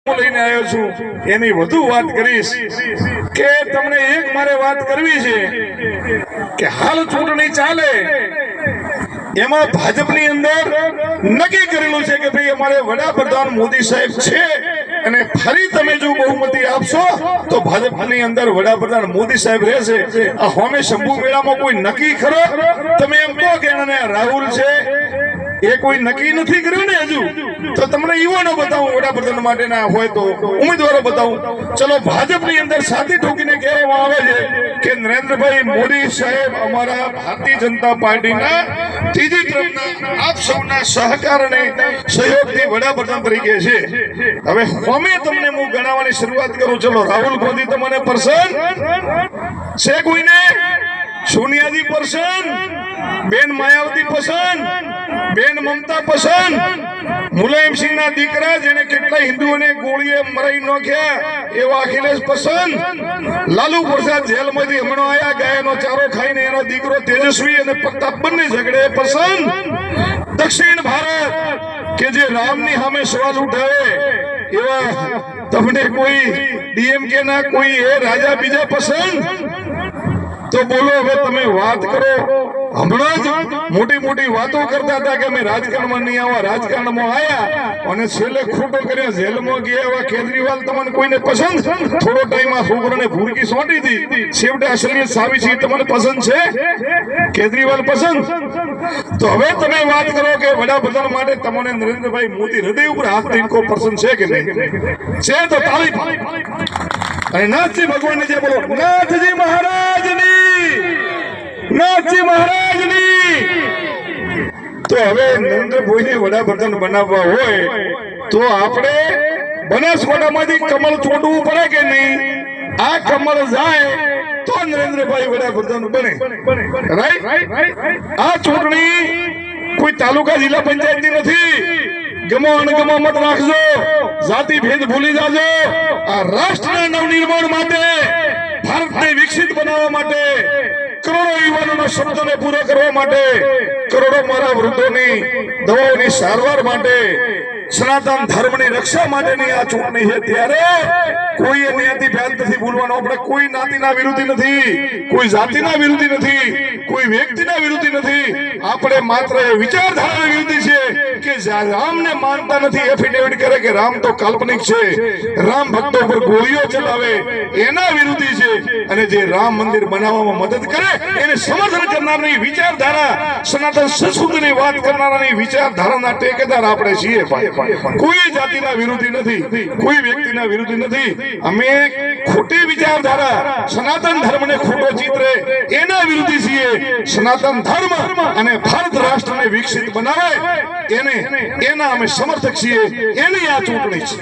લઈને આવ્યો છું એની વધુ વાત કરીશ કે તમને એક મારે વાત કરવી છે કે હાલ ચૂંટણી ચાલે એમાં ભાજપની અંદર નક્કી કરેલું છે કે ભાઈ અમારે વડાપ્રધાન મોદી સાહેબ છે અને ફરી તમે જો બહુમતી આપશો તો ભાજપની અંદર વડાપ્રધાન મોદી સાહેબ રહેશે। આ હોમે શંભુ મેળામાં કોઈ નક્કી ખરો? તમે એમ કહો કે રાહુલ છે એ કોઈ નક્કી નથી કર્યું ને હજુ તો તમને યુવાનો બતાવું વડાપ્રધાન માટેના હોય તો ઉમેદવારો બતાવું। ચલો ભાજપની અંદર સાથી ઠોકીને કહેવામાં આવે છે કે નરેન્દ્રભાઈ મોદી સાહેબ અમારા ભારતીય જનતા પાર્ટીના ત્રીજી ટર્મના આપ સૌના સહકાર અને સહયોગથી વડાપ્રધાન તરીકે છે। હવે હોમે તમને હું ગણાવવાની શરૂઆત કરું। ચલો રાહુલ ગાંધી તમને પસંદ છે? કોઈને સોનિયાજી પસંદ, બેન માયાવતી પસંદ, બેન મમતા પસંદ, મુલાયમસિંહ ના દીકરા જેને કેટલા હિન્દુઓને ગોળીએ મરાઈ નાખ્યા એવા અખિલેશ પસંદ, લાલુ પ્રસાદ જેલમાંથી હમણાં આયા ગાયનો ચારો ખાઈને એનો દીકરો તેજસ્વી અને પ્રતાપ બંને ઝઘડે પસંદ, દક્ષિણ ભારત કે જે રામની સામે સવાલ ઉઠાવે એવા તમને કોઈ ડીએમકે ના કોઈ એ રાજા બીજા પસંદ? તો બોલો હવે તમે વાત કરો। હમણાં જ મોટી મોટી વાતો કરતા હતા કે અમે રાજકારણમાં નહીં આવા, રાજકારણમાં આયા અને છેલ્લે ખોટો કર્યા, જેલમાં ગયા એવા કેજરીવાલ તમને કોઈને પસંદ? થોડો ટાઈમ આ છોકરાને ભૂરકી સોંટી હતી, છેવટે અસલિયત સાબિત છે, તમને પસંદ છે કેજરીવાલ પસંદ? તો હવે તમે વાત કરો કે વડાપ્રધાન માટે તમને નરેન્દ્રભાઈ મોદી હૃદય ઉપર હાથ ટીકો પસંદ છે કે નહીં? છે તો તાળી અને નાથજી ભગવાનની જય બોલો, નાથજી મહારાજની, નાથજી મહારાજની। તો હવે નરેન્દ્રભાઈને વડાપ્રધાન બનાવવા હોય તો આપણે બનાસકાંઠામાંથી કમળ ચોંટવું પડે કે નહીં? આ કમળ જાય તો નરેન્દ્રભાઈ વડાપ્રધાન બને, રાઈટ? આ ચૂંટણી કોઈ તાલુકા જિલ્લા પંચાયતની નથી। ગમો અણગમો મત રાખજો, જાતિ ભેદ ભૂલી જાજો। આ રાષ્ટ્રના નવનિર્માણ માટે, ભારતને વિકસિત બનાવવા માટે, કરોડો યુવાનોના શબ્દોને પૂરો કરવા માટે, કરોડો મારા વૃદ્ધોની દવાઓની સારવાર માટે, સનાતન ધર્મની રક્ષા માટેની આ ચૂંટણી છે। ત્યારે કોઈ જ્ઞાતિ ભેદ નથી ભૂલવાનો। આપણે કોઈ નાતીના વિરોધી નથી, કોઈ જાતિના વિરોધી નથી, કોઈ વ્યક્તિના વિરોધી નથી। આપણે માત્ર એ વિચારધારાના વિરોધી છે કે રામને માનતા નથી, એફિડેવિટ કરે કે રામ તો કાલ્પનિક છે, રામ ભક્તો પર ગોળીઓ ચલાવે એના વિરોધી છે। અને જે રામ મંદિર બનાવવામાં મદદ કરે એને સમર્થન કરનારની વિચારધારા, સનાતન સંસ્કૃતિની વાત કરનારની વિચારધારાના ટેકેદાર આપણે છીએ। કોઈ જાતિના વિરોધી નથી, કોઈ વ્યક્તિના વિરોધી નથી। અમે ખોટી વિચારધારા, સનાતન ધર્મને ખોટો ચિત્રે એના વિરોધી છીએ। સનાતન ધર્મ અને ભારત રાષ્ટ્રને વિકસિત બનાવે એના અમે સમર્થક છીએ। એની આ ચૂંટણી છે।